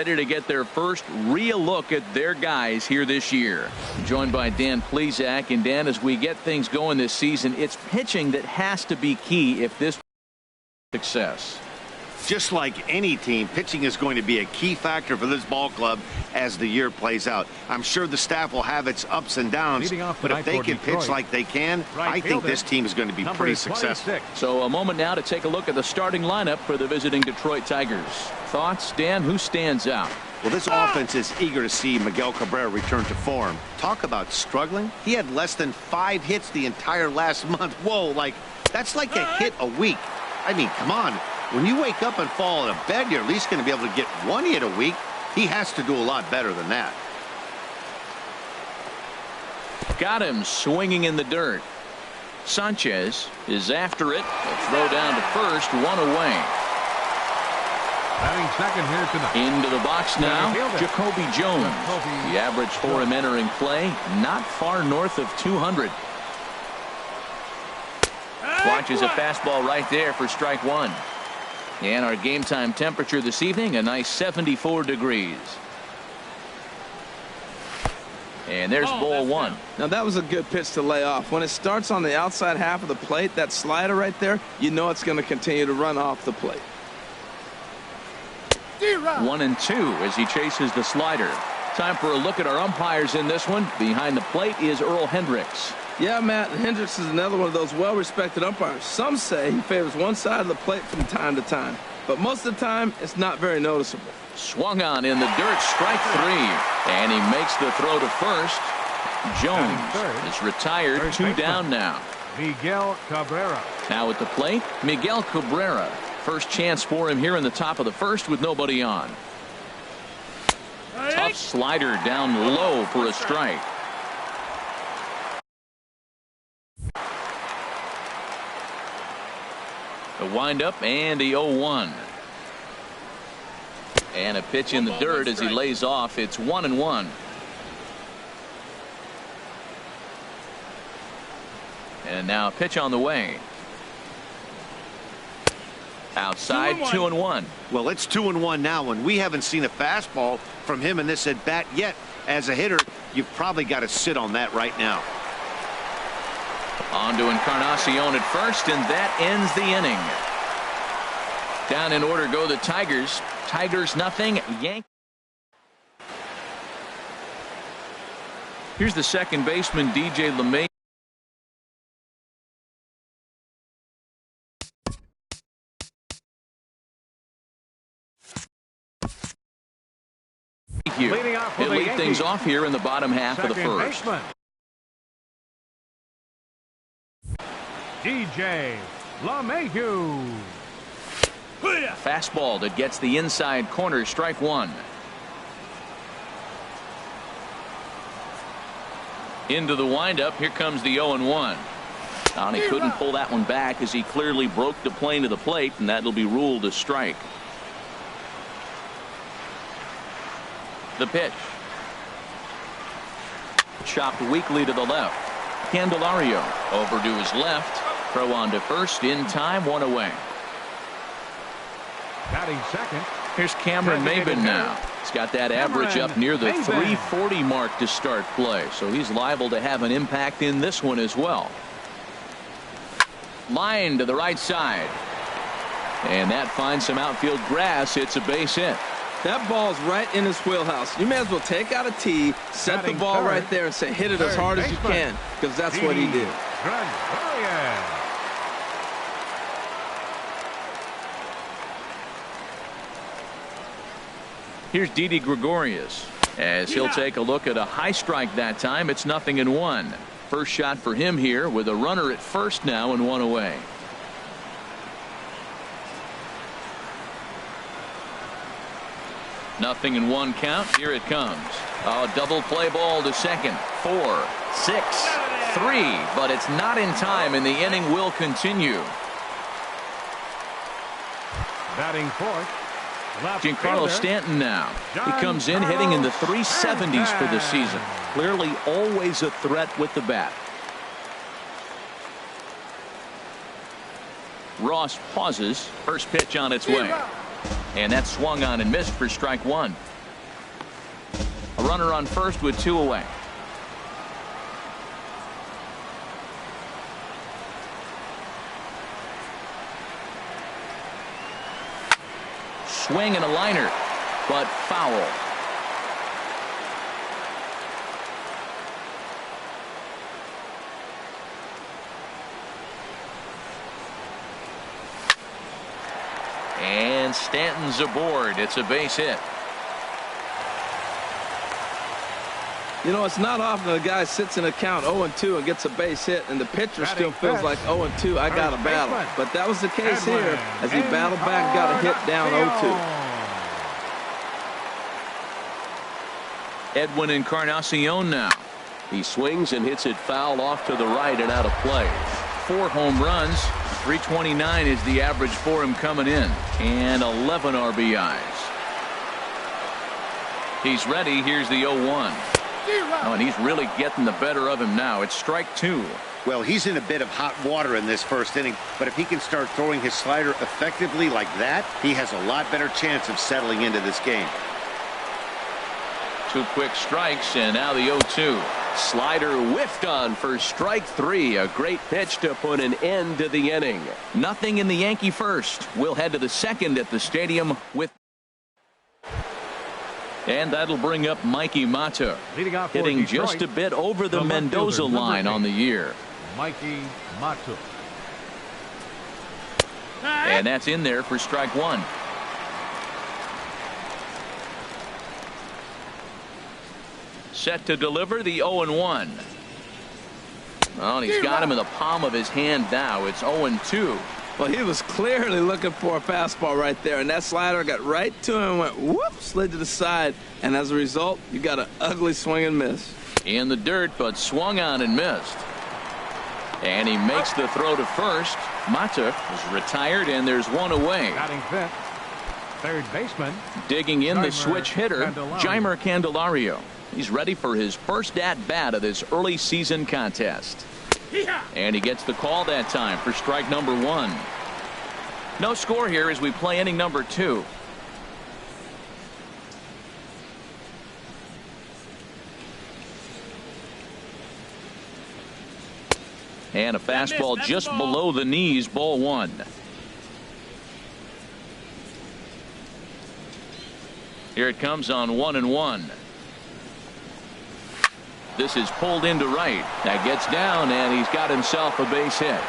Ready to get their first real look at their guys here this year. Joined by Dan Plesac. And Dan, as we get things going this season, it's pitching that has to be key if this success. Just like any team, pitching is going to be a key factor for this ball club as the year plays out. I'm sure the staff will have its ups and downs, but if they can pitch like they can, I think this team is going to be pretty successful. So a moment now to take a look at the starting lineup for the visiting Detroit Tigers. Thoughts, Dan? Who stands out? Well, this offense is eager to see Miguel Cabrera return to form. Talk about struggling. He had less than 5 hits the entire last month. Whoa, that's like a hit a week. I mean, come on. When you wake up and fall out of bed, you're at least going to be able to get 1 hit a week. He has to do a lot better than that. Got him swinging in the dirt. Sanchez is after it. A throw down to first, 1 away. Batting second here tonight. Into the box now, Jacoby Jones. The average for him entering play, not far north of 200. Watches a fastball right there for strike 1. And our game time temperature this evening, a nice 74 degrees. And there's ball 1. Now that was a good pitch to lay off. When it starts on the outside half of the plate, that slider right there, you know it's going to continue to run off the plate. 1 and 2 as he chases the slider. Time for a look at our umpires in this one. Behind the plate is Earl Hendricks. Yeah, Matt, Hendricks is another one of those well-respected umpires. Some say he favors one side of the plate from time to time, but most of the time it's not very noticeable. Swung on in the dirt, strike 3, and he makes the throw to first. Jones is retired, 2 down now. Miguel Cabrera. Now at the plate, Miguel Cabrera. First chance for him here in the top of the first with nobody on. Tough slider down low for a strike. The windup and the 0-1. And a pitch in the dirt as he lays off. It's 1-1. And now a pitch on the way. Outside, 2-1. Well, it's 2-1 now, and we haven't seen a fastball from him in this at bat yet. As a hitter, you've probably got to sit on that right now. On to Encarnacion at first, and that ends the inning. Down in order go the Tigers. Tigers nothing. Yankees. Here's the second baseman, DJ LeMay. He'll lead things off here in the bottom half of the first. Baseman. DJ LeMay. Fastball that gets the inside corner, strike 1. Into the windup, here comes the 0-1. And he couldn't pull that one back as he clearly broke the plane to the plate, and that'll be ruled a strike. The pitch. Chopped weakly to the left. Candelario over to his left. Throw on to first in time, 1 away. Batting second. Here's Cameron Maybin now. He's got that average up near the 340 mark to start play, so he's liable to have an impact in this one as well. Line to the right side. And that finds some outfield grass. It's a base hit. That ball's right in his wheelhouse. You may as well take out a tee, set the ball right there, and say hit it as hard as you can, because that's what he did. Here's Didi Gregorius as he'll take a look at a high strike that time. It's 0-1. First shot for him here with a runner at first now and 1 away. Nothing in 1 count. Here it comes. A double play ball to second. 4, 6, 3, but it's not in time, and the inning will continue. Batting fourth. Giancarlo Stanton now. He comes in hitting in the 370s for the season. Clearly always a threat with the bat. Ross pauses. First pitch on its way. And that swung on and missed for strike 1. runner on first with 2 away. Swing and a liner, but foul. And Stanton's aboard. It's a base hit. You know, it's not often a guy sits in a count 0-2 and gets a base hit, and the pitcher still feels like 0-2. I got to battle. But that was the case here as he battled back and got a hit down 0-2. Edwin Encarnacion now. He swings and hits it foul off to the right and out of play. 4 home runs. 329 is the average for him coming in. And 11 RBIs. He's ready. Here's the 0-1. Oh, and he's really getting the better of him now. It's strike 2. Well, he's in a bit of hot water in this first inning, but if he can start throwing his slider effectively like that, he has a lot better chance of settling into this game. 2 quick strikes, and now the 0-2. Slider whiffed on for strike 3. A great pitch to put an end to the inning. Nothing in the Yankee first. We'll head to the second at the stadium with. And that'll bring up Mikey Mata, hitting just a bit over the Mendoza line on the year. Mikey Mata. And that's in there for strike 1. Set to deliver the 0-1. Oh, and he's got him in the palm of his hand now. It's 0-2. Well, he was clearly looking for a fastball right there, and that slider got right to him and went whoop, slid to the side, and as a result, you got an ugly swing and miss. In the dirt, but swung on and missed. And he makes the throw to first. Mata is retired, and there's 1 away. Batting fifth, third baseman. Digging in the switch hitter, Jeimer Candelario. He's ready for his first at-bat of this early season contest. And he gets the call that time for strike number 1. No score here as we play inning number 2. And a fastball just below the knees, ball 1. Here it comes on 1-1. This is pulled into right. That gets down, and he's got himself a base hit.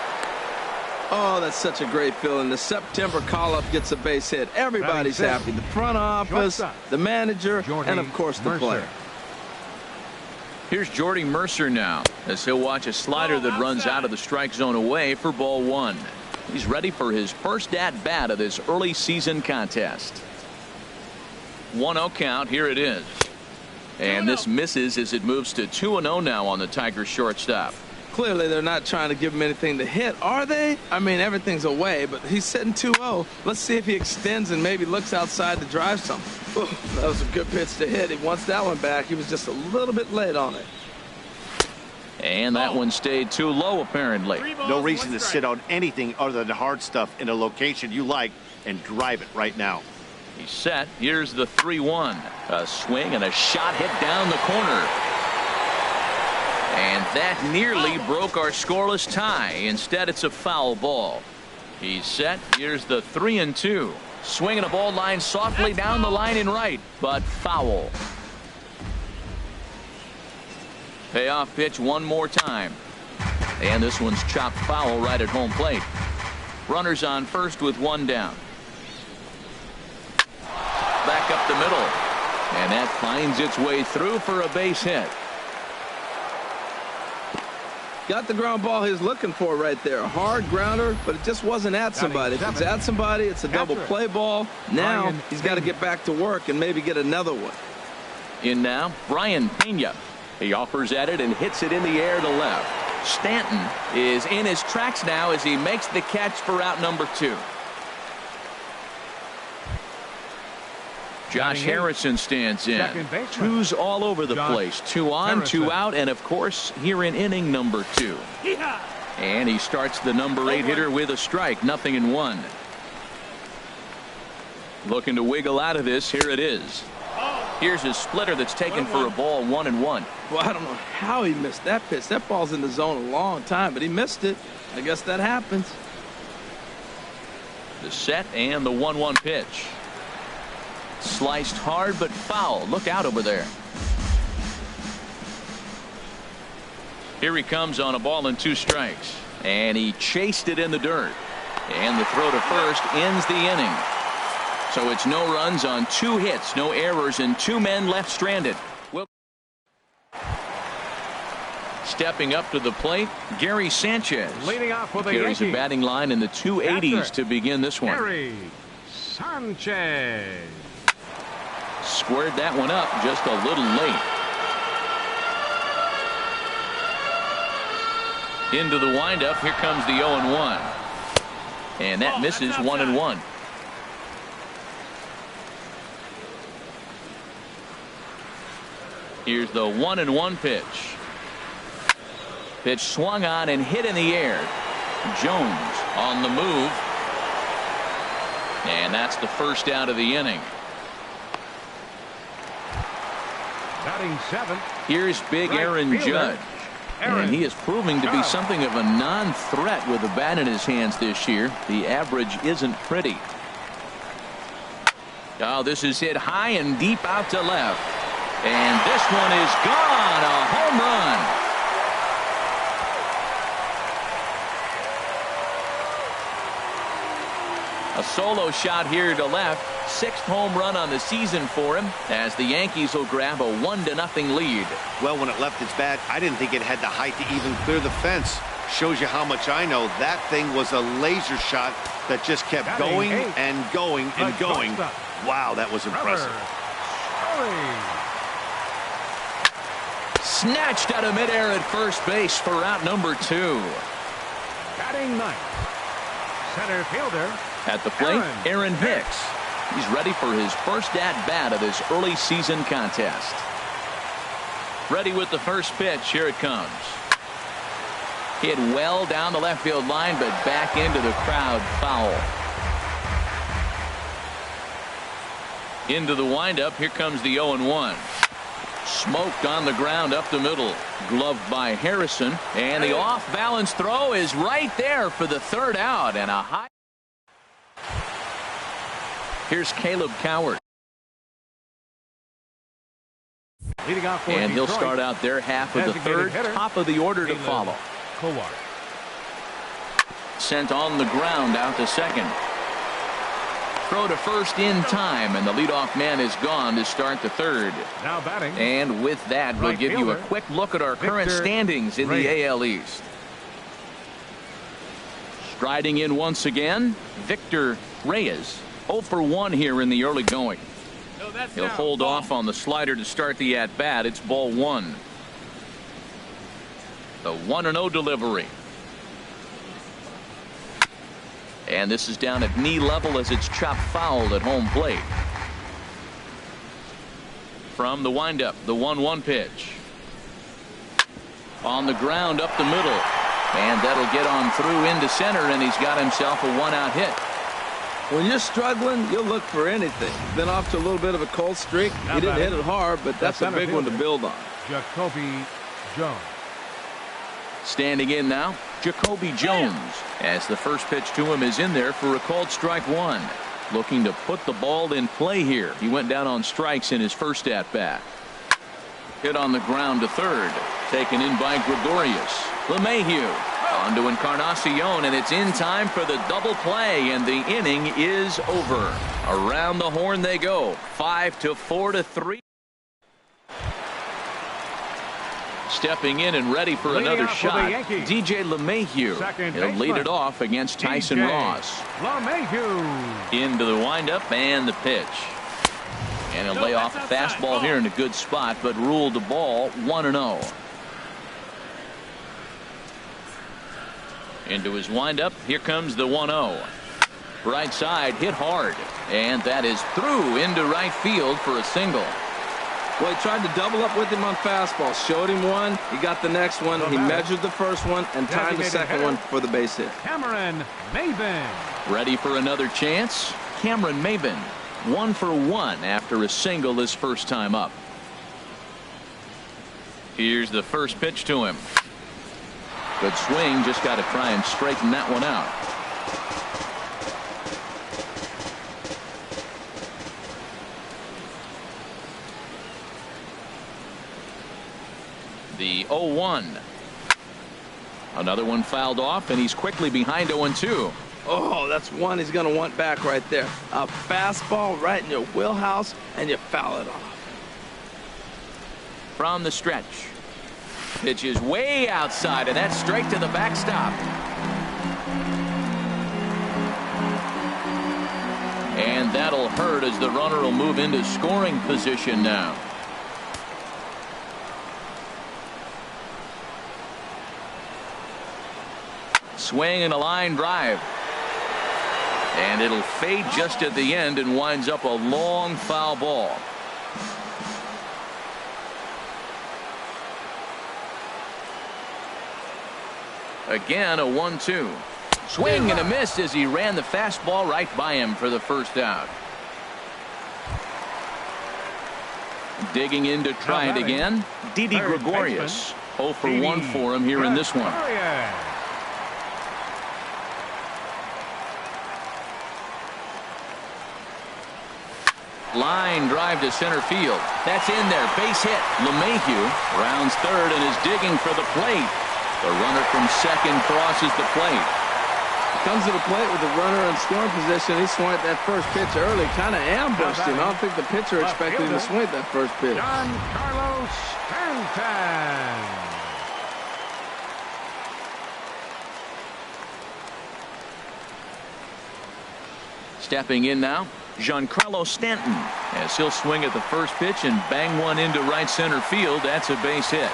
Oh, that's such a great feeling. The September call-up gets a base hit. Everybody's happy. The front office, the manager, and, of course, the player. Here's Jordy Mercer now as he'll watch a slider that runs out of the strike zone away for ball 1. He's ready for his first at-bat of this early season contest. 1-0 count. Here it is. And this misses as it moves to 2-0 now on the Tigers shortstop. Clearly, they're not trying to give him anything to hit, are they? I mean, everything's away, but he's sitting 2-0. Let's see if he extends and maybe looks outside to drive something. Ooh, that was a good pitch to hit. He wants that one back. He was just a little bit late on it. And that one stayed too low, apparently. No reason to sit on anything other than the hard stuff in a location you like and drive it right now. He's set. Here's the 3-1. A swing and a shot hit down the corner. And that nearly broke our scoreless tie. Instead, it's a foul ball. He's set. Here's the 3-2. Swinging a ball line softly down the line in right, but foul. Payoff pitch one more time. And this one's chopped foul right at home plate. Runners on first with 1 down. Back up the middle. And that finds its way through for a base hit. Got the ground ball he was looking for right there. A hard grounder, but it just wasn't at somebody. If it's at somebody, it's a double play ball. Now he's got to get back to work and maybe get another one. In now, Brian Pena. He offers at it and hits it in the air to left. Stanton is in his tracks now as he makes the catch for out number 2. Josh Harrison stands in. 2's all over the place. 2 on, 2 out, and of course here in inning number 2. And he starts the number 8 hitter with a strike. 0-1. Looking to wiggle out of this. Here it is. Here's his splitter that's taken for a ball, 1-1. Well, I don't know how he missed that pitch. That ball's in the zone a long time, but he missed it. I guess that happens. The set and the 1-1 pitch. Sliced hard but foul. Look out over there. Here he comes on a ball and 2 strikes. And he chased it in the dirt. And the throw to first ends the inning. So it's no runs on 2 hits, no errors, and 2 men left stranded. Stepping up to the plate, Gary Sanchez. Leading off for the Carries a Yankees, batting line in the 280s to begin this one. Gary Sanchez. Squared that one up just a little late. Into the windup. Here comes the 0-1. And that misses 1-1. Here's the 1-1 pitch. Pitch swung on and hit in the air. Jones on the move. And that's the first out of the inning. Batting 7th. Here's big Right Aaron fielder, Judge. Aaron And he is proving to be something of a non-threat with a bat in his hands this year. The average isn't pretty. Oh, this is hit high and deep out to left. And this one is gone. A home run. A solo shot here to left. 6th home run on the season for him as the Yankees will grab a 1-0 lead. Well, when it left its bat, I didn't think it had the height to even clear the fence. Shows you how much I know. That thing was a laser shot that just kept going and going and going. Wow, that was impressive. Snatched out of midair at first base for out number 2. Batting 9th. Center fielder. At the plate, Aaron Hicks. He's ready for his first at-bat of this early season contest. Ready with the first pitch. Here it comes. Hit well down the left field line, but back into the crowd, foul. Into the windup. Here comes the 0-1. Smoked on the ground up the middle. Gloved by Harrison. And the off-balance throw is right there for the 3rd out. And a high. Here's Caleb Coward. Leading off for And he'll Detroit, start out their half of the 3rd. hitter, Top of the order to follow. Kowar. Sent on the ground out to second. Throw to first in time, and the leadoff man is gone to start the 3rd. Now batting. And with that, we'll Right give you a fielder, quick look at our current Victor standings in the Reyes. AL East. Striding in once again, Victor Reyes. 0 for 1 here in the early going. He'll hold off on the slider to start the at-bat. It's ball 1. The 1-0 delivery. And this is down at knee level as it's chopped foul at home plate. From the windup, the 1-1 pitch. On the ground up the middle. And that'll get on through into center, and he's got himself a 1-out hit. When you're struggling, you'll look for anything. Been off to a little bit of a cold streak. He didn't hit it hard, but that's a big one to build on. Jacoby Jones. Standing in now, Jacoby Jones, as the first pitch to him is in there for a called strike 1. Looking to put the ball in play here. He went down on strikes in his first at-bat. Hit on the ground to 3rd. Taken in by Gregorius. LeMahieu on to Encarnacion, and it's in time for the double play, and the inning is over. Around the horn they go. 5-4 to 3. Stepping in and ready for another shot, DJ LeMahieu. He'll lead it off against Tyson Ross. LeMahieu. Into the windup and the pitch. And he'll lay off a fastball here in a good spot, but ruled the ball 1-0. Into his windup. Here comes the 1-0. Right side hit hard. And that is through into right field for a single. Well, he tried to double up with him on fastball. Showed him one. He got the next one. He measured the first one and timed the second one for the base hit. Cameron Maybin. Ready for another chance? Cameron Maybin. 1 for 1 after a single his first time up. Here's the first pitch to him. Good swing, just got to try and straighten that one out. The 0-1. Another one fouled off, and he's quickly behind 0-2. Oh, that's one he's going to want back right there. A fastball right in your wheelhouse, and you foul it off. From the stretch. Pitch is way outside, and that's straight to the backstop. And that'll hurt as the runner will move into scoring position now. Swing and a line drive. And it'll fade just at the end and winds up a long foul ball. Again, a 1-2. Swing and a miss as he ran the fastball right by him for the first out. Digging in to try it again. Didi Gregorius. 0 for 1 for him here in this one. Line drive to center field. That's in there. Base hit. LeMahieu rounds third and is digging for the plate. The runner from second crosses the plate. Comes to the plate with the runner in scoring position. He swung at that first pitch early, kind of ambushed him. I don't think the pitcher expected him to swing at that first pitch. Giancarlo Stanton. Stepping in now, Giancarlo Stanton, as he'll swing at the first pitch and bang one into right center field. That's a base hit.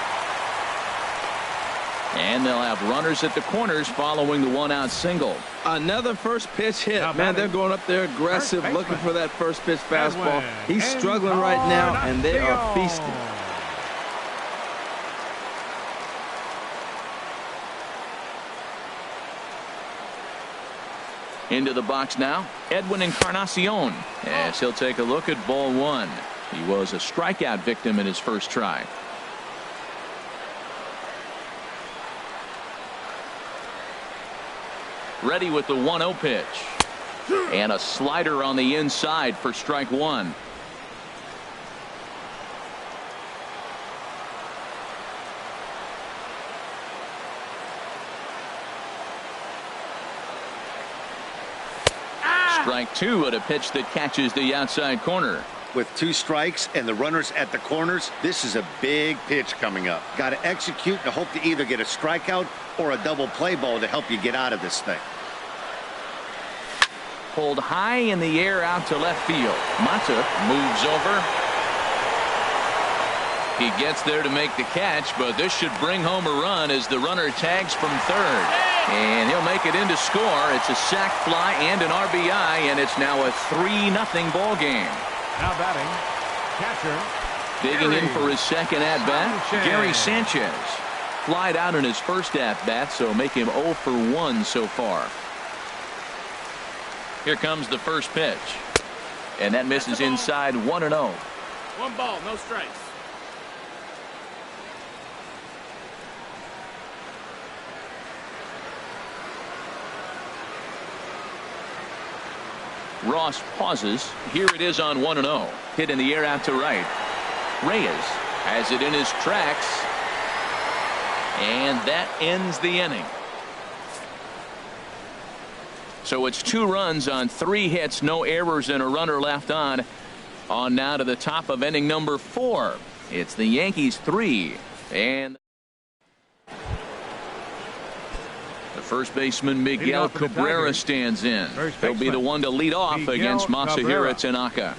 And they'll have runners at the corners following the one-out single. Another first pitch hit. Man, they're going up there aggressive, looking for that first pitch fastball. He's struggling right now, and they are feasting. Into the box now, Edwin Encarnacion, as he'll take a look at ball one. He was a strikeout victim in his first try. Ready with the 1-0 pitch. And a slider on the inside for strike one. Strike two at a pitch that catches the outside corner. With 2 strikes and the runners at the corners, this is a big pitch coming up. Got to execute and hope to either get a strikeout or a double play ball to help you get out of this thing. Pulled high in the air out to left field. Mata moves over. He gets there to make the catch, but this should bring home a run as the runner tags from third. And he'll make it in to score. It's a sac fly and an RBI, and it's now a 3-0 ball game. Now batting, catcher. Digging in for his second at-bat, Gary Sanchez. Flied out in his first at-bat, so make him 0 for 1 so far. Here comes the first pitch. And that misses inside 1-0. 1 ball, no strikes. Ross pauses. Here it is on 1-0. Hit in the air out to right. Reyes has it in his tracks. And that ends the inning. So it's 2 runs on 3 hits, no errors, and a runner left on. On now to the top of inning number 4. It's the Yankees 3. And the first baseman Miguel Cabrera stands in. He'll be the one to lead off against Masahiro Tanaka.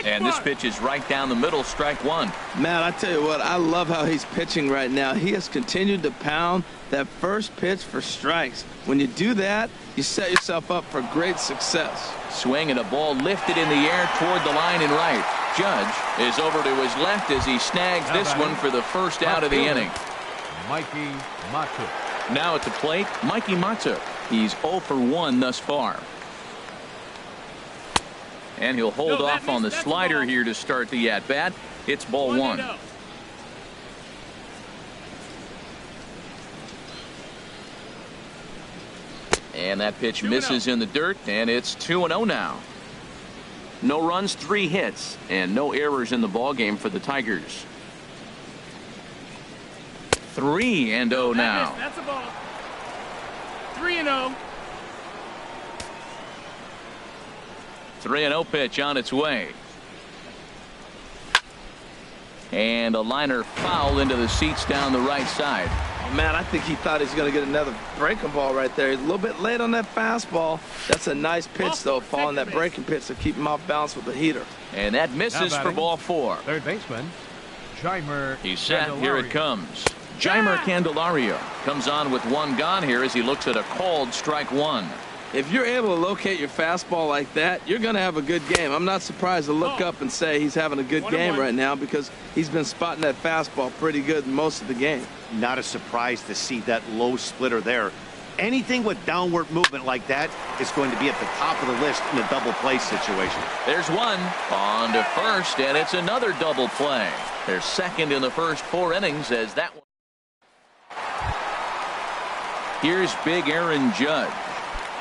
And this pitch is right down the middle, strike one. Man, I tell you what, I love how he's pitching right now. He has continued to pound that first pitch for strikes. When you do that, you set yourself up for great success. Swing and a ball lifted in the air toward the line and right. Judge is over to his left as he snags this one for the first out of the inning. Mikey Matu. Now at the plate, Mikey Matu. He's 0 for 1 thus far. And he'll hold off on the slider here to start the at-bat. It's ball one. And that pitch misses in the dirt, and it's 2-0 now. No runs, 3 hits, and no errors in the ballgame for the Tigers. 3-0 now. That's a ball. 3-0. 3-0 pitch on its way. And a liner foul into the seats down the right side. Oh, man, I think he thought he was going to get another breaking ball right there. He's a little bit late on that fastball. That's a nice pitch, though, following that breaking pitch to keep him off balance with the heater. And that misses for ball 4. Third baseman, Jeimer. He's set. Candelario. Here it comes. Jeimer Candelario comes on with 1 gone here as he looks at a called strike 1. If you're able to locate your fastball like that, you're going to have a good game. I'm not surprised to look up and say he's having a good game right now because he's been spotting that fastball pretty good most of the game. Not a surprise to see that low splitter there. Anything with downward movement like that is going to be at the top of the list in a double play situation. There's one on to first, and it's another double play. They're second in the first 4 innings as that one. Here's big Aaron Judge.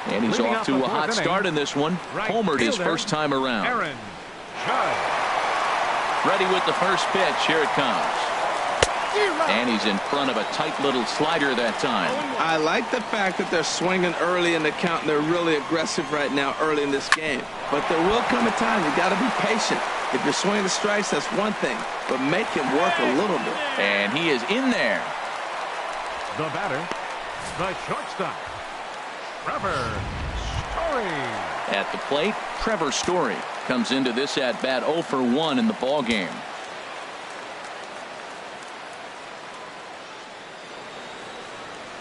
And he's off to a hot start in this one. Homered his first time around. Aaron Judge. Ready with the first pitch. Here it comes. And he's in front of a tight little slider that time. I like the fact that they're swinging early in the count and they're really aggressive right now early in this game. But there will come a time you got to be patient. If you're swinging the strikes, that's one thing. But make him work a little bit. And he is in there. The batter, the shortstop, Trevor Story. At the plate, Trevor Story comes into this at-bat 0 for 1 in the ballgame.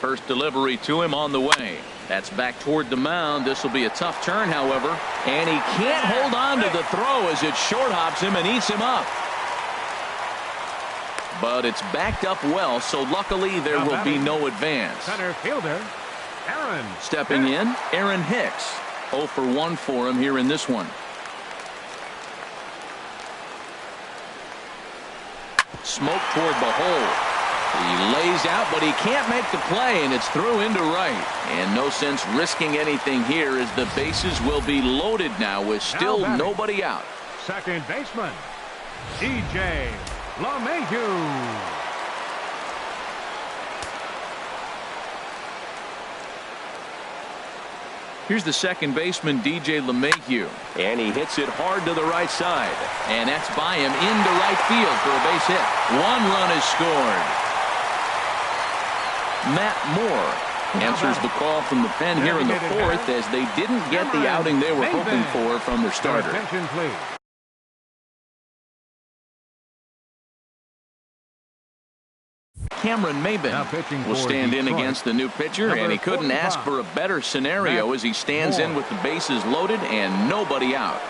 First delivery to him on the way. That's back toward the mound. This will be a tough turn, however. And he can't hold on to the throw as it short hops him and eats him up. But it's backed up well, so luckily there will be no advance. Center fielder, Aaron. Stepping in, Aaron Hicks. 0 for 1 for him here in this one. Smoke toward the hole. He lays out, but he can't make the play, and it's through into right. And no sense risking anything here as the bases will be loaded now with still nobody out. Second baseman, DJ LeMahieu. Here's the second baseman, DJ LeMahieu. And he hits it hard to the right side. And that's by him into right field for a base hit. 1 run is scored. Matt Moore answers the call from the pen here in the 4th as they didn't get the outing they were hoping for from their starter. Attention, please. Cameron Maben will stand in against the new pitcher, and he couldn't ask for a better scenario as he stands in with the bases loaded and nobody out.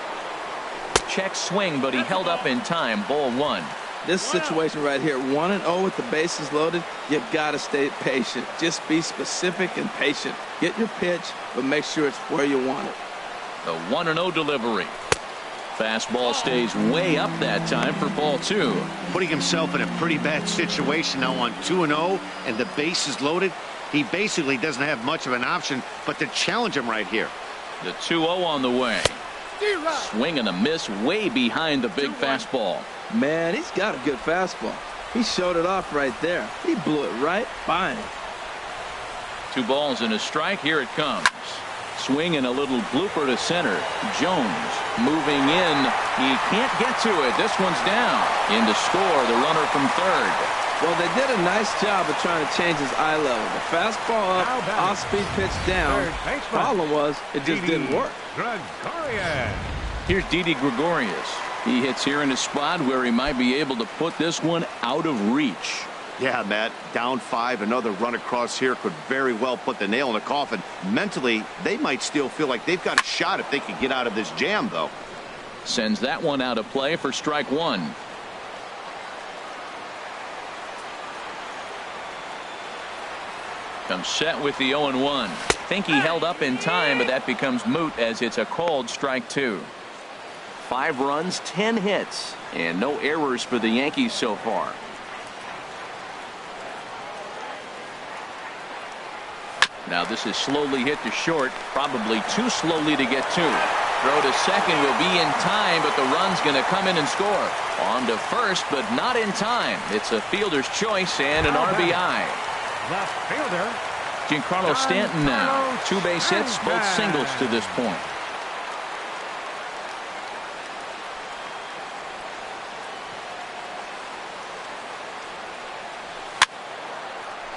Check swing, but he held up in time. Ball 1. This situation right here, 1-0 with the bases loaded, you got to stay patient. Just be specific and patient. Get your pitch, but make sure it's where you want it. The 1-0 delivery. Fastball stays way up that time for ball 2. Putting himself in a pretty bad situation now on 2-0 and the base is loaded. He basically doesn't have much of an option but to challenge him right here. The 2-0 on the way. Swing and a miss way behind the big fastball. Man, he's got a good fastball. He showed it off right there. He blew it right by him. 2 balls and a strike. Here it comes. Swing and a little blooper to center. Jones moving in. He can't get to it. This one's down. In to score, the runner from third. Well, they did a nice job of trying to change his eye level. The fastball up, off-speed pitch down. Problem was, it just didn't work. Gregorius. Here's Didi Gregorius. He hits here in a spot where he might be able to put this one out of reach. Yeah, Matt, down 5, another run across here could very well put the nail in the coffin. Mentally, they might still feel like they've got a shot if they could get out of this jam, though. Sends that one out of play for strike 1. Comes set with the 0-1. Think he held up in time, but that becomes moot as it's a called strike 2. 5 runs, 10 hits, and no errors for the Yankees so far. Now this is slowly hit to short, probably too slowly to get to. Throw to second will be in time, but the run's going to come in and score. On to first, but not in time. It's a fielder's choice and an RBI. Left fielder. Giancarlo Stanton now. 2 base hits, both singles to this point.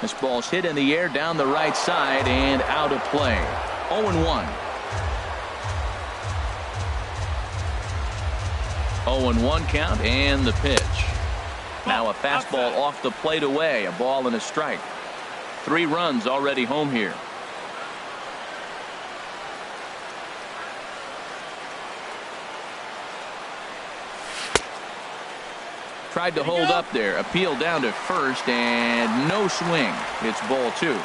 This ball's hit in the air down the right side and out of play. 0-1. 0-1 count and the pitch. Now a fastball off the plate away. A ball and a strike. 3 runs already home here. Tried to hold up there. Appeal down to first and no swing. It's ball 2.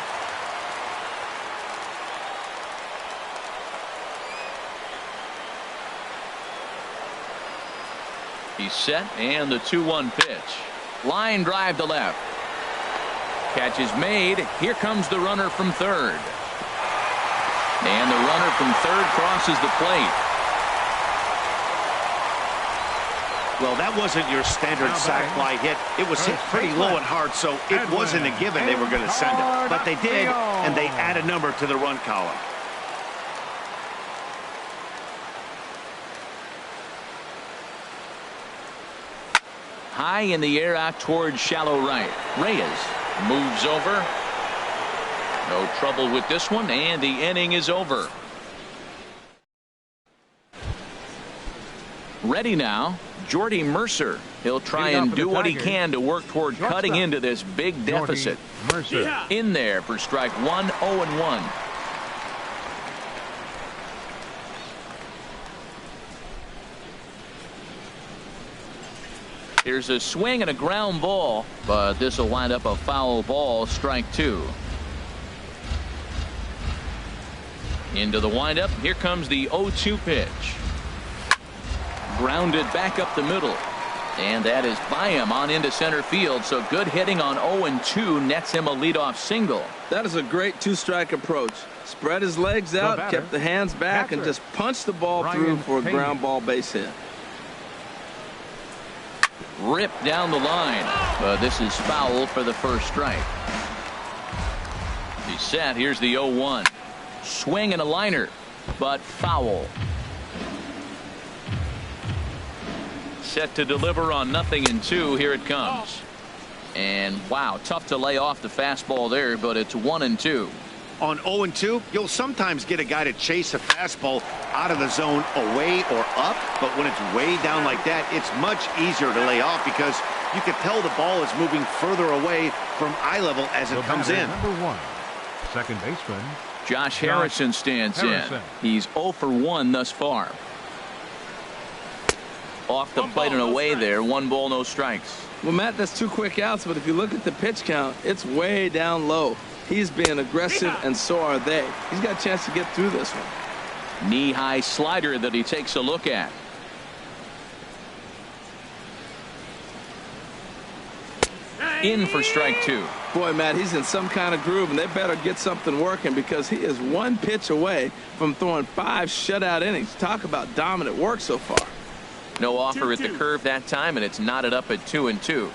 He's set and the 2-1 pitch. Line drive to left. Catch is made. Here comes the runner from third. And the runner from third crosses the plate. Well, that wasn't your standard sac fly hit. It was hit pretty low and hard, so it wasn't a given they were going to send it. But they did, and they add a number to the run column. High in the air out towards shallow right. Reyes moves over. No trouble with this one, and the inning is over. Ready now, Jordy Mercer. He'll try and do what he can to work toward cutting into this big deficit. Mercer. In there for strike 1, 0-1. Here's a swing and a ground ball, but this will wind up a foul ball, strike 2. Into the windup. Here comes the 0-2 pitch. Grounded back up the middle. And that is by him on into center field. So good hitting on 0-2 nets him a leadoff single. That is a great 2-strike approach. Spread his legs out, kept the hands back, and just punched the ball through for a ground ball base hit. Ripped down the line. But this is foul for the first strike. He's set. Here's the 0-1. Swing and a liner, but foul. Set to deliver on 0-2. Here it comes. And wow, tough to lay off the fastball there, but it's 1-2. On 0-2, you'll sometimes get a guy to chase a fastball out of the zone away or up, but when it's way down like that, it's much easier to lay off because you can tell the ball is moving further away from eye level as it comes in. Number 1, second baseman Josh Harrison stands in. He's 0 for 1 thus far. Off the plate and away there. 1 ball, no strikes. Well, Matt, that's 2 quick outs, but if you look at the pitch count, it's way down low. He's being aggressive, and so are they. He's got a chance to get through this one. Knee-high slider that he takes a look at. In for strike 2. Boy, Matt, he's in some kind of groove, and they better get something working because he is 1 pitch away from throwing 5 shutout innings. Talk about dominant work so far. No offer at the curve that time, and it's knotted up at 2-2.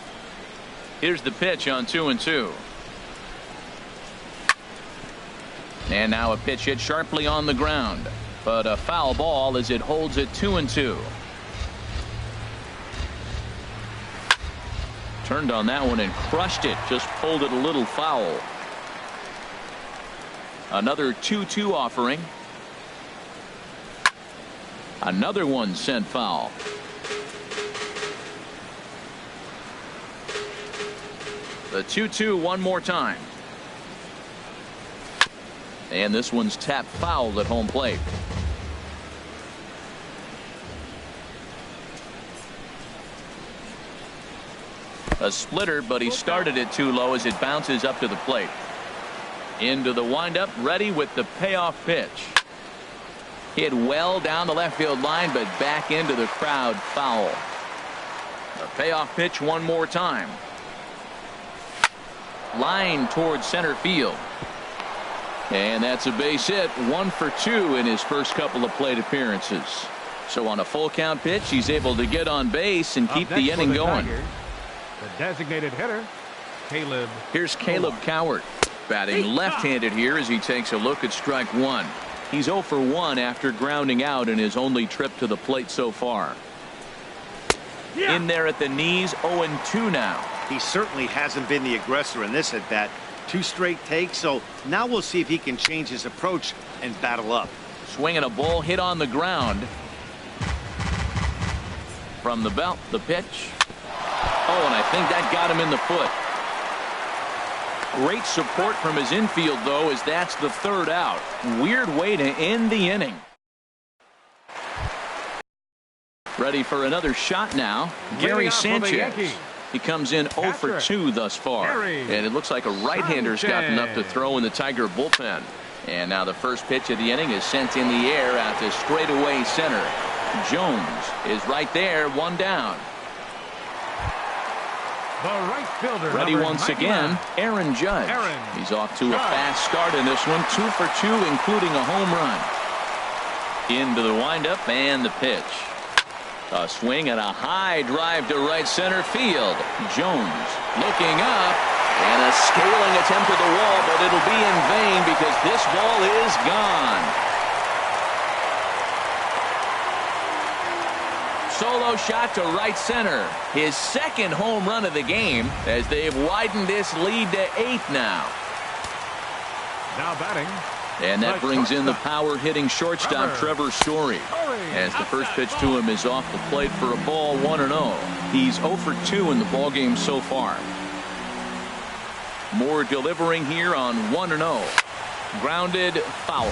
Here's the pitch on 2-2. And now a pitch hit sharply on the ground, but a foul ball as it holds at 2-2. Turned on that one and crushed it. Just pulled it a little foul. Another 2-2 offering. Another one sent foul. The 2-2 one more time. And this one's tapped foul at home plate. A splitter, but he started it too low as it bounces up to the plate. Into the windup, ready with the payoff pitch. Hit well down the left field line, but back into the crowd, foul. A payoff pitch one more time. Line towards center field. And that's a base hit. 1 for 2 in his first couple of plate appearances. So on a full count pitch, he's able to get on base and keep the inning going. The designated hitter, Caleb. Here's Caleb Cowart, batting left-handed here as he takes a look at strike one. He's 0 for 1 after grounding out in his only trip to the plate so far. In there at the knees, 0-2 now. He certainly hasn't been the aggressor in this at bat. 2 straight takes, so now we'll see if he can change his approach and battle up. Swinging a ball hit on the ground. From the belt, the pitch. Oh, and I think that got him in the foot. Great support from his infield, though, as that's the 3rd out. Weird way to end the inning. Ready for another shot now. Gary Sanchez. He comes in 0 for 2 thus far. And it looks like a right-hander's gotten up to throw in the Tiger bullpen. And now the first pitch of the inning is sent in the air out to straightaway center. Jones is right there, 1 down. The right fielder, ready once again, Aaron Judge. He's off to a fast start in this one, 2 for 2, including a home run. Into the windup and the pitch. A swing and a high drive to right center field. Jones looking up, and a scaling attempt at the wall, but it'll be in vain because this ball is gone. Solo shot to right center. His 2nd home run of the game as they've widened this lead to 8 now. Now batting. And that brings in the power hitting shortstop Trevor Story. As the first pitch to him is off the plate for a ball, 1-0. He's 0 for 2 in the ballgame so far. Moore delivering here on 1-0. Grounded, foul.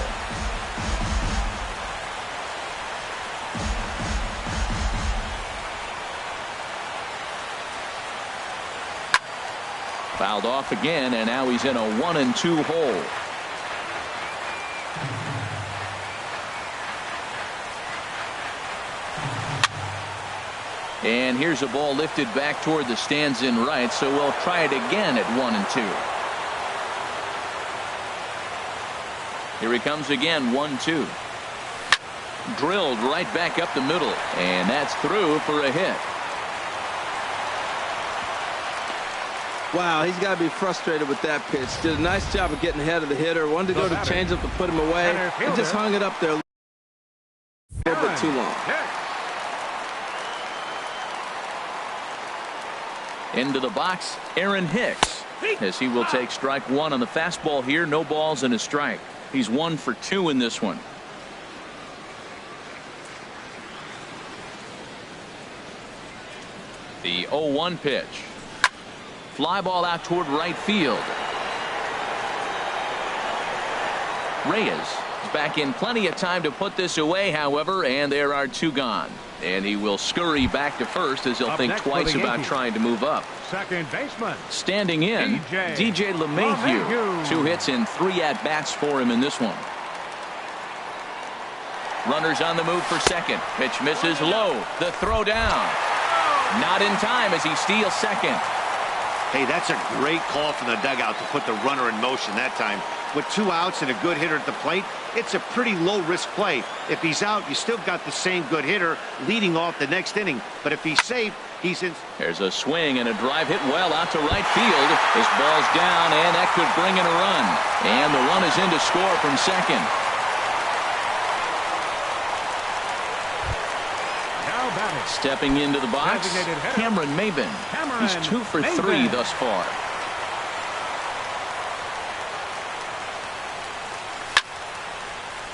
Fouled off again, and now he's in a 1-2 hole. And here's a ball lifted back toward the stands in right, so we'll try it again at 1-2. Here he comes again, 1-2. Drilled right back up the middle, and that's through for a hit. Wow, he's got to be frustrated with that pitch. Did a nice job of getting ahead of the hitter. Wanted to go to changeup to put him away, and just hung it up there a little bit too long. Into the box, Aaron Hicks, as he will take strike one on the fastball here. No balls and a strike. He's 1 for 2 in this one. The 0-1 pitch. Fly ball out toward right field. Reyes is back in plenty of time to put this away, however, and there are 2 gone. And he will scurry back to first as he'll think twice about trying to move up. Second baseman. Standing in, DJ LeMahieu. 2 hits and 3 at-bats for him in this one. Runners on the move for second. Pitch misses low. The throw down. Not in time as he steals second. Hey, that's a great call from the dugout to put the runner in motion that time. With 2 outs and a good hitter at the plate, it's a pretty low-risk play. If he's out, you still got the same good hitter leading off the next inning. But if he's safe, he's in. There's a swing and a drive hit well out to right field. This ball's down, and that could bring in a run. And the run is in to score from second. Stepping into the box, Cameron Maybin. He's 2 for 3 thus far.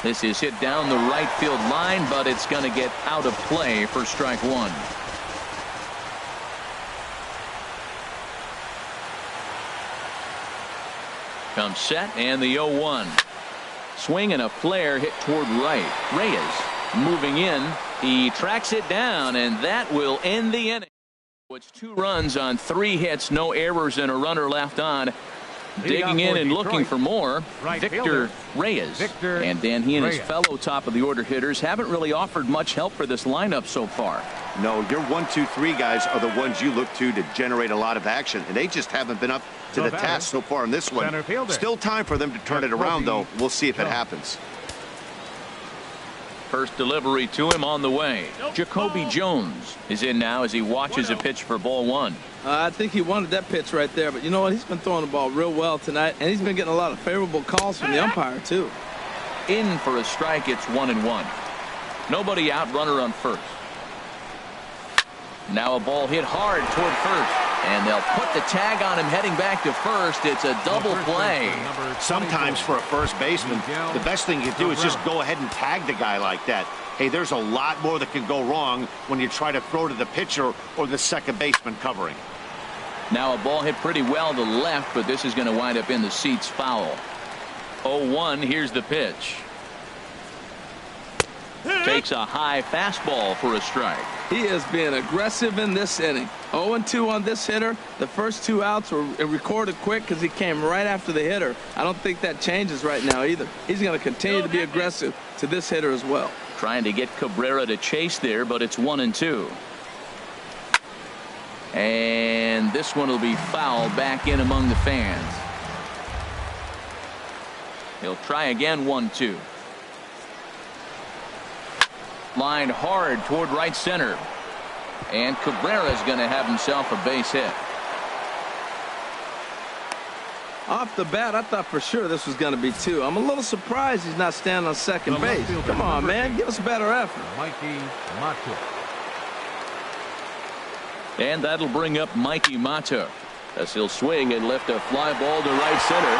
This is hit down the right field line, but it's going to get out of play for strike one. Comes set, and the 0-1. Swing and a flare hit toward right. Reyes moving in. He tracks it down, and that will end the inning. It's 2 runs on 3 hits, no errors, and a runner left on. Digging in and looking for more, Right Victor fielder. Reyes. Victor And Dan, he and his Reyes. fellow top-of-the-order hitters haven't really offered much help for this lineup so far. No, your 1, 2, 3 guys are the ones you look to generate a lot of action, and they just haven't been up to the task so far in this one. Center fielder. Still time for them to turn it around, though. We'll see if it happens. First delivery to him on the way. Jacoby Jones is in now as he watches a pitch for ball one. I think he wanted that pitch right there, but you know what? He's been throwing the ball real well tonight, and he's been getting a lot of favorable calls from the umpire, too. In for a strike, it's 1-1. Nobody out, runner on first. Now a ball hit hard toward first, and they'll put the tag on him heading back to first. It's a double play. Sometimes for a first baseman, the best thing you can do is just go ahead and tag the guy like that. Hey, there's a lot more that can go wrong when you try to throw to the pitcher or the second baseman covering. Now a ball hit pretty well to left, but this is going to wind up in the seats foul. 0-1, here's the pitch. Takes a high fastball for a strike. He is being aggressive in this inning. 0-2 on this hitter. The first 2 outs were recorded quick because he came right after the hitter. I don't think that changes right now either. He's going to continue to be aggressive to this hitter as well. Trying to get Cabrera to chase there, but it's 1-2. And this one will be foul back in among the fans. He'll try again. 1-2. Lined hard toward right center. And Cabrera's going to have himself a base hit. Off the bat, I thought for sure this was going to be 2. I'm a little surprised he's not standing on second base. Come on, man. Give us a better effort. Mikey Mato. And that'll bring up Mikey Mato as he'll swing and lift a fly ball to right center.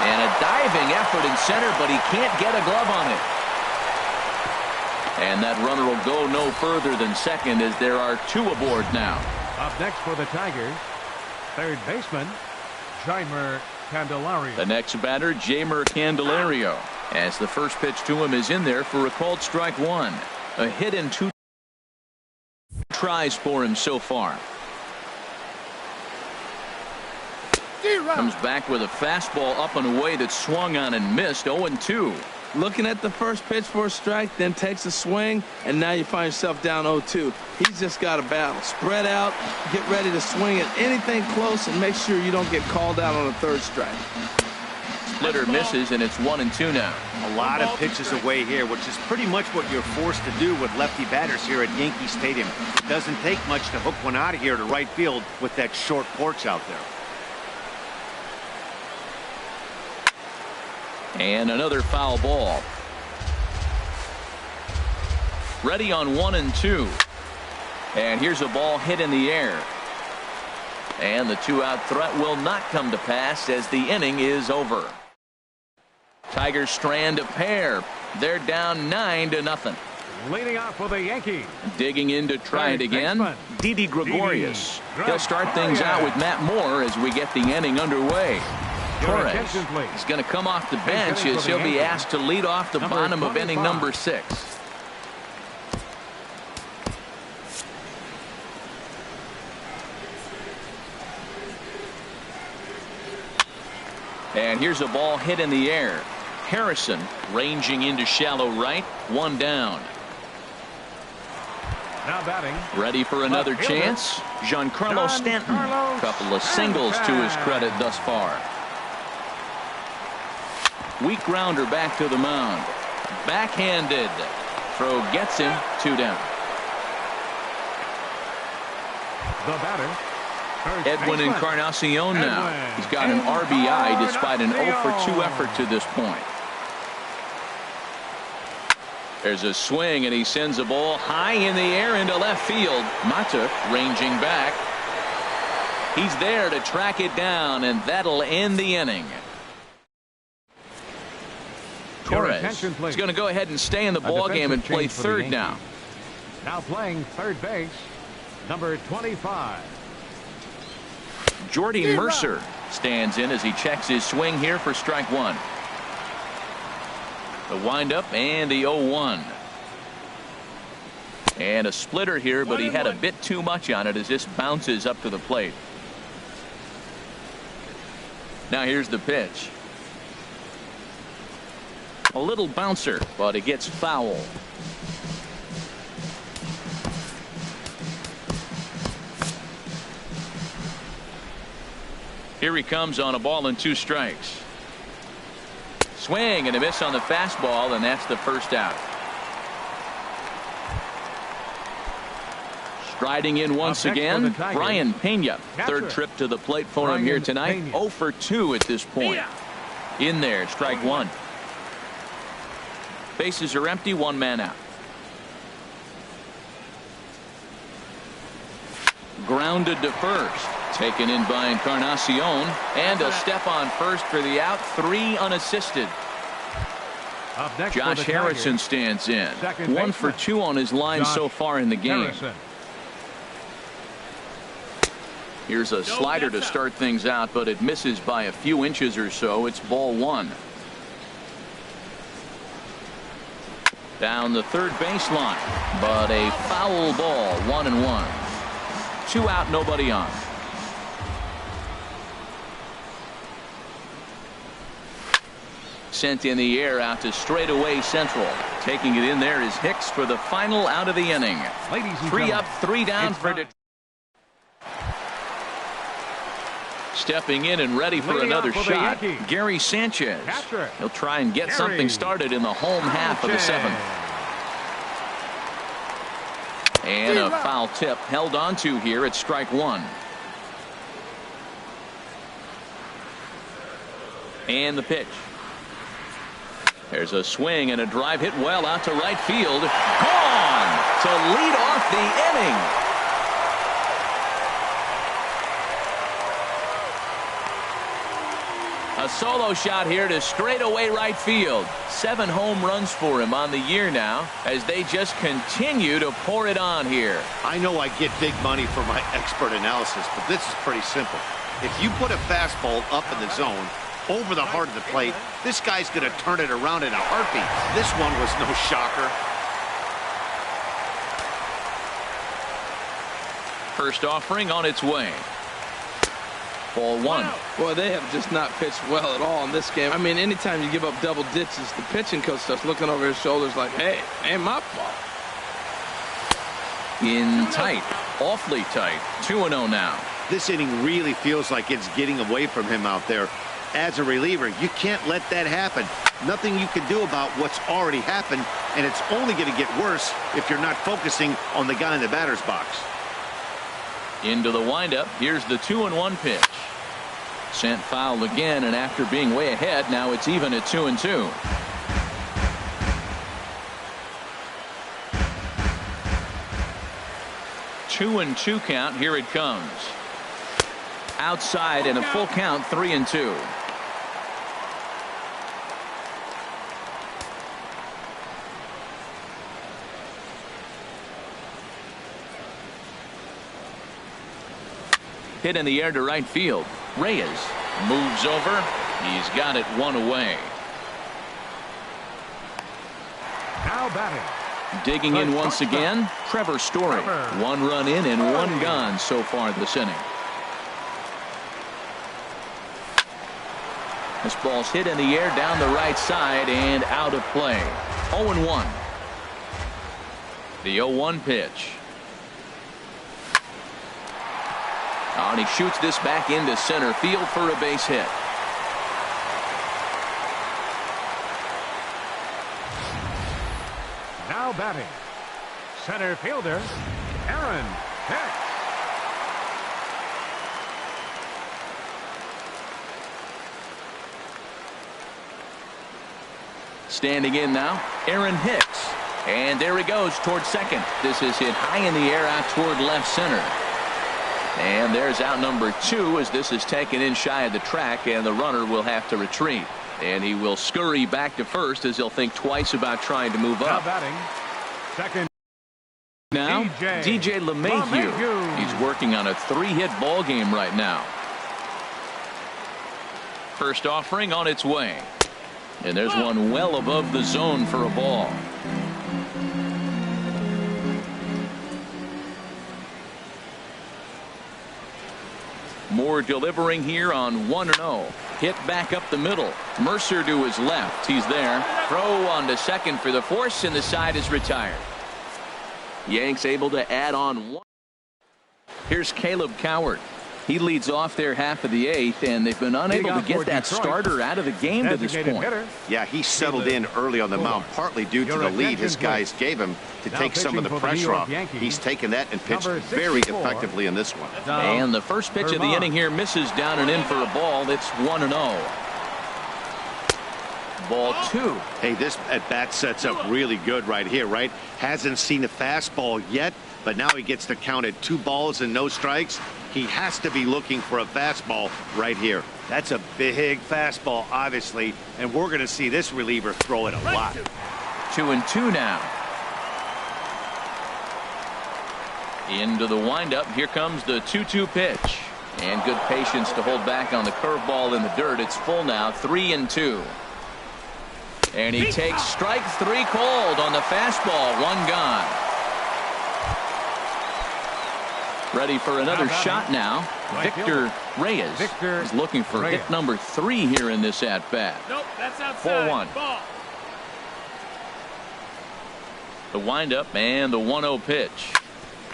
And a diving effort in center, but he can't get a glove on it. And that runner will go no further than second as there are 2 aboard now. Up next for the Tigers, third baseman, Jeimer Candelario. The next batter, Jeimer Candelario, as the first pitch to him is in there for a called strike 1. A hit in 2 tries for him so far. Comes back with a fastball up and away that swung on and missed. 0-2. Looking at the first pitch for a strike, then takes a swing, and now you find yourself down 0-2. He's just got a battle. Spread out, get ready to swing at anything close, and make sure you don't get called out on a third strike. Splitter misses, and it's 1-2 now. A lot of pitches away here, which is pretty much what you're forced to do with lefty batters here at Yankee Stadium. It doesn't take much to hook one out of here to right field with that short porch out there. And another foul ball. Ready on 1-2. And here's a ball hit in the air. And the 2-out threat will not come to pass as the inning is over. Tigers strand a pair. They're down 9-0. Leading off for the Yankees. Digging in to try it again, Didi Gregorius. Didi He'll start things out with Matt Moore as we get the inning underway. Torres is going to come off the bench as he'll be asked to lead off the bottom of inning number 6. And here's a ball hit in the air. Harrison ranging into shallow right. 1 down. Now batting. Ready for another chance. Giancarlo Stanton. Couple of singles to his credit thus far. Weak grounder back to the mound. Backhanded. Throw gets him. 2 down. The batter, Edwin Encarnacion now. He's got an RBI despite an 0-for-2 effort to this point. There's a swing and he sends a ball high in the air into left field. Mata ranging back. He's there to track it down, and that'll end the inning. Torres is going to go ahead and stay in the ball game and play third now. Now playing third base, number 25. Jordy Mercer stands in as he checks his swing here for strike 1. The windup and the 0-1. And a splitter here, but he had a bit too much on it as this bounces up to the plate. Now here's the pitch. A little bouncer, but it gets foul. Here he comes on a ball and 2 strikes. Swing and a miss on the fastball, and that's the first out. Striding in once again, Brian Pena. Third trip to the plate for him here tonight. 0 for 2 at this point. In there, strike 1. Bases are empty, 1 man out. Grounded to first. Taken in by Encarnacion. And a step on first for the out. 3 unassisted. Josh Harrison stands in. 1 for 2 on his line so far in the game. Here's a slider to start things out, but it misses by a few inches or so. It's ball 1. Down the third baseline, but a foul ball. 1-1. 2 out, nobody on. Sent in the air out to straightaway central. Taking it in there is Hicks for the final out of the inning. 3 up, 3 down for Detroit. Stepping in and ready for another shot, Gary Sanchez. He'll try and get something started in the home half of the 7th. And a foul tip held onto here at strike 1. And the pitch. There's a swing and a drive hit well out to right field. Gone to lead off the inning. A solo shot here to straightaway right field. 7 home runs for him on the year now as they just continue to pour it on here. I know I get big money for my expert analysis, but this is pretty simple. If you put a fastball up in the zone over the heart of the plate, this guy's going to turn it around in a heartbeat. This one was no shocker. First offering on its way. Ball 1. Well, they have just not pitched well at all in this game. I mean, anytime you give up double digits, the pitching coach starts looking over his shoulders like, hey, ain't my fault. In tight, awfully tight. 2-0 now. This inning really feels like it's getting away from him out there. As a reliever, you can't let that happen. Nothing you can do about what's already happened, and it's only going to get worse if you're not focusing on the guy in the batter's box. Into the windup. Here's the 2-1 pitch. Sent foul again, and after being way ahead, now it's even at 2-2. Two and 2 count. Here it comes. Outside and a full count. 3-2. Hit in the air to right field. Reyes moves over. He's got it 1 away. Now batting. Digging in once again, Trevor Story. 1 run in and 1 gone so far this inning. This ball's hit in the air down the right side and out of play. 0-1. The 0-1 pitch. Oh, and he shoots this back into center field for a base hit. Now batting. Center fielder, Aaron Hicks. Standing in now, Aaron Hicks. And there he goes towards second. This is hit high in the air out toward left center. And there's out number 2 as this is taken in shy of the track, and the runner will have to retreat. And he will scurry back to first as he'll think twice about trying to move up. Now batting. Second. Now, DJ LeMahieu. He's working on a 3-hit ball game right now. First offering on its way. And there's one well above the zone for a ball. Moore delivering here on 1-0. Hit back up the middle. Mercer to his left. He's there. Throw on to second for the force, and the side is retired. Yanks able to add on one. Here's Caleb Coward. He leads off their half of the eighth, and they've been unable to get that starter out of the game to this point. Yeah, he settled in early on the mound, partly due to the lead his guys gave him to take some of the pressure off. He's taken that and pitched very effectively in this one. And the first pitch of the inning here misses down and in for a ball. It's 1-0. Ball 2. Hey, this at bat sets up really good right here, right? Hasn't seen a fastball yet, but now he gets to count at 2 balls and no strikes. He has to be looking for a fastball right here. That's a big fastball, obviously, and we're going to see this reliever throw it a lot. 2-2 now. Into the windup. Here comes the 2-2 pitch. And good patience to hold back on the curveball in the dirt. It's full now. 3-2. And he takes strike 3 cold on the fastball. 1 gone. Ready for another shot now. Victor Reyes is looking for hit number 3 here in this at bat. Nope, that's outside. 4-1. Ball. The windup and the 1-0 pitch.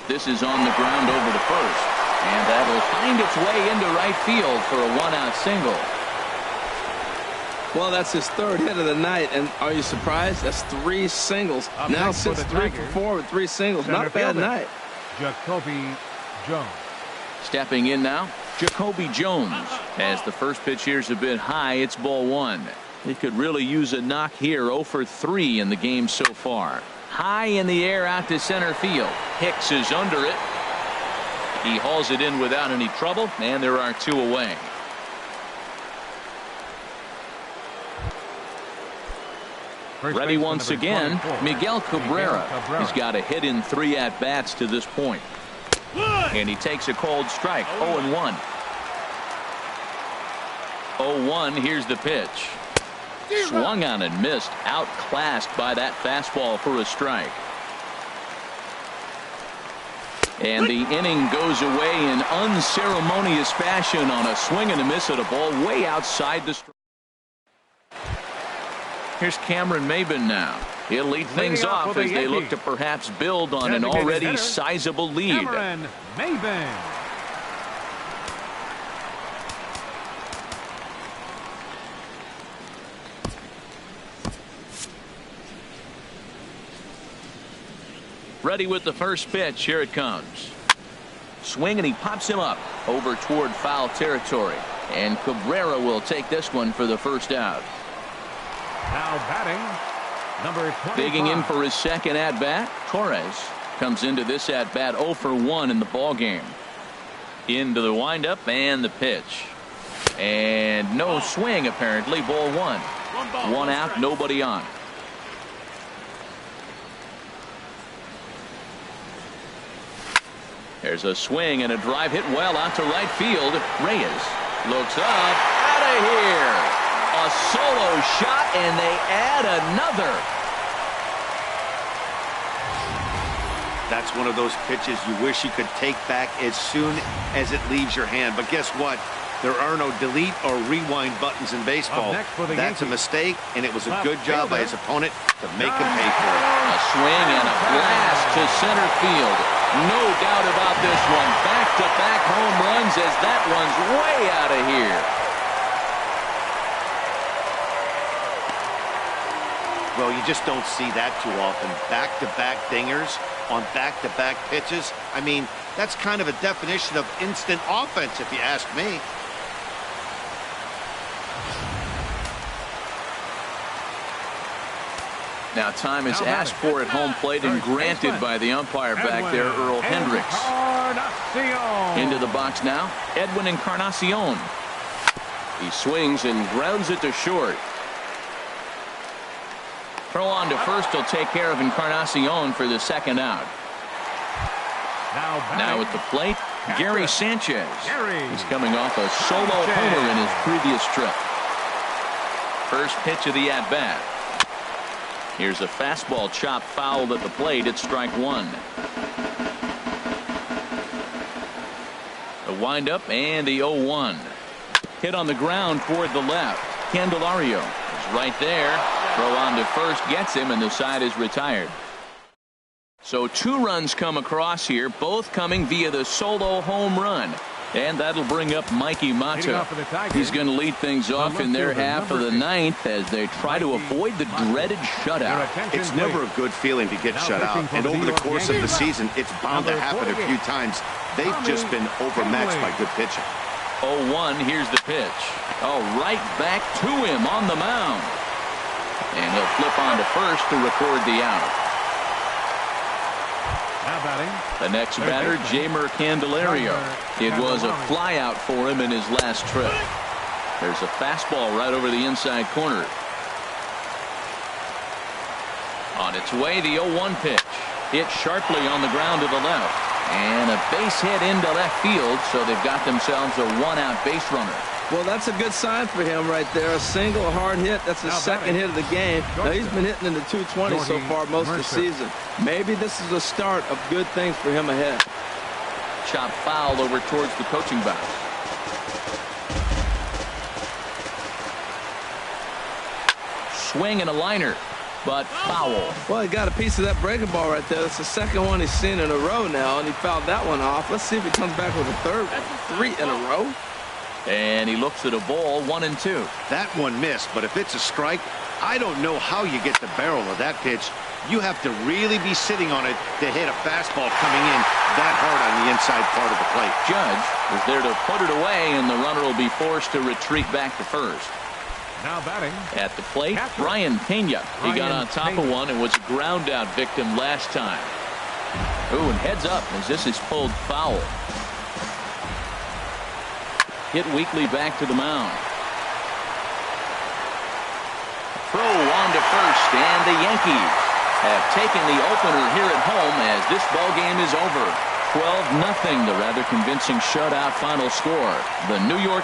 This is on the ground over the first, and that will find its way into right field for a 1-out single. Well, that's his 3rd hit of the night, and are you surprised? That's 3 singles. Now sits 3 for 4 with 3 singles. Not a bad night. Jacoby Jones. Stepping in now, Jacoby Jones. As the first pitch here's a bit high, it's ball 1. He could really use a knock here. 0 for 3 in the game so far. High in the air out to center field. Hicks is under it. He hauls it in without any trouble, and there are 2 away. Ready once again, Miguel Cabrera. He's got a hit in 3 at-bats to this point. And he takes a cold strike. 0-1. 0-1. Here's the pitch. Swung on and missed. Outclassed by that fastball for a strike. And the inning goes away in unceremonious fashion on a swing and a miss at a ball way outside the strike. Here's Cameron Maben now. He'll lead things off as they look to perhaps build on an already sizable lead. Cameron Maben. Ready with the first pitch. Here it comes. Swing, and he pops him up over toward foul territory. And Cabrera will take this one for the first out. Now batting, number 25. Digging in for his second at-bat, Torres comes into this at-bat 0 for 1 in the ball game. Into the windup and the pitch. And no swing, apparently. Ball 1. 1 out, nobody on. There's a swing and a drive hit well out to right field. Reyes looks up, out of here. A solo shot, and they add another. That's one of those pitches you wish you could take back as soon as it leaves your hand. But guess what? There are no delete or rewind buttons in baseball. That's a mistake, and it was a good job by his opponent to make him pay for it. A swing and a blast to center field. No doubt about this one. Back-to-back home runs as that one's way out of here. Well, you just don't see that too often. Back-to-back dingers on back-to-back pitches. I mean, that's kind of a definition of instant offense, if you ask me. Now time is asked for at home plate and granted by the umpire back there, Earl Hendricks. Into the box now, Edwin Encarnacion. He swings and grounds it to short. Throw on to first will take care of Encarnacion for the second out. Now at the plate, Gary Sanchez. He's coming off a solo homer in his previous trip. First pitch of the at-bat. Here's a fastball chopped fouled at the plate. It's strike 1. The windup and the 0-1. Hit on the ground toward the left. Candelario is right there. Throw on to first gets him, and the side is retired. So 2 runs come across here, both coming via the solo home run. And that'll bring up Mikey Mata. He's going to lead things off in their half of the 9th as they try to avoid the dreaded shutout. It's never a good feeling to get shut out. And over the course of the season, it's bound to happen a few times. They've just been overmatched by good pitching. 0-1, here's the pitch. Oh, right back to him on the mound. And he'll flip on to first to record the out. Now batting. The next batter, Jeimer Candelario. It was a fly out for him in his last trip. There's a fastball right over the inside corner. On its way, the 0-1 pitch. Hit sharply on the ground to the left. And a base hit into left field, so they've got themselves a 1-out base runner. Well, that's a good sign for him right there. A single, a hard hit. That's the second hit of the game. Now, he's been hitting in the 220 so far most of the season. Maybe this is the start of good things for him ahead. Chop foul over towards the coaching box. Swing and a liner, but foul. Well, he got a piece of that breaking ball right there. That's the second one he's seen in a row now, and he fouled that one off. Let's see if he comes back with a third one. 3 in a row. And he looks at a ball, 1-2. That one missed, but if it's a strike, I don't know how you get the barrel of that pitch. You have to really be sitting on it to hit a fastball coming in that hard on the inside part of the plate. Judge is there to put it away, and the runner will be forced to retreat back to first. Now batting. At the plate, Brian Pena. He got on top of one and was a ground out victim last time. Ooh, and heads up as this is pulled foul. Hit weakly back to the mound. Throw on to first, and the Yankees have taken the opener here at home as this ball game is over. 12-0, the rather convincing shutout final score. The New York